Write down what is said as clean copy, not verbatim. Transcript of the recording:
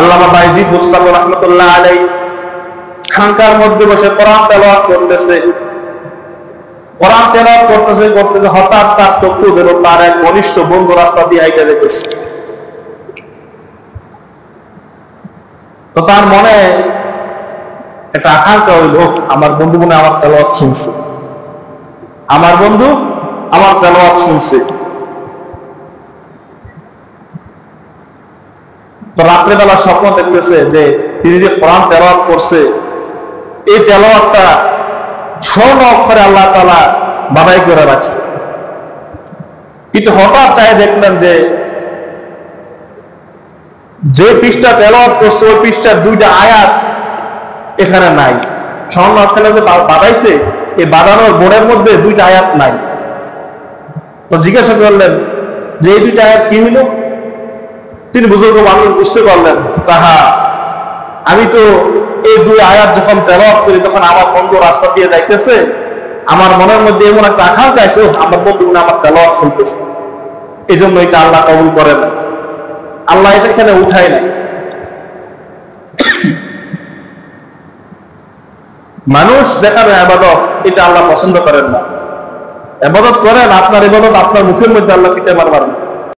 আল্লামা বাইজিদ বুস্তামি রাহমাতুল্লাহ আলাইহি খানকার মধ্যে বসে কোরআন তেলাওয়াত করতেছে। কোরআন তেলাওয়াত করতেছে করতেছে হঠাৎ তার চক্ষু গেল তার এক ঘনিষ্ঠ বন্ধু রাস্তা দিয়ে হাইটা যেতেছে। তো তার মনে একটা আকাঙ্ক্ষা হইল, আমার বন্ধু মনে আমার তেলাওয়াত শুনছে, আমার বন্ধু আমার তেলাওয়াত শুনছে। তো রাত্রেবেলা স্বপ্ন দেখতেছে যে তিনি যে কোরআন তেলাওয়াত করছে, এই তেলাওয়াতটা স্বর্ণ অক্ষরে আল্লাহ তাআলা বাধাই করে রাখছে। কিন্তু হঠাৎ চাই দেখলেন যে পৃষ্ঠা তেলাওয়াত করছে ওই পৃষ্ঠার দুইটা আয়াত এখানে নাই। স্বর্ণ অক্ষরে যে বাধাইছে, এই বাঁধানোর বোর্ডের মধ্যে দুইটা আয়াত নাই। তো জিজ্ঞাসা করলেন যে এই দুইটা আয়াত কি হইল? তিনি বুজুর্গ মানুষ বুঝতে পারলেন, তাহা আমি তো এই দুই আয়াত যখন তেলাওয়াত করি তখন আমার বন্ধু রাস্তা দিয়ে যাইতেছে, আমার মনের মধ্যে এমন একটা আকাঙ্ক্ষা আছে আমার বন্ধু আমার তেলাওয়াত শুনতেছে, এই জন্য এটা আল্লাহ কবুল করে না, আল্লাহ এটা এখানে উঠায় নাই। মানুষ দেখাবে ইবাদত, এটা আল্লাহ পছন্দ করেন না। ইবাদত করেন, আপনার ইবাদত আপনার মুখের মধ্যে আল্লাহ দিতে পারবেন না।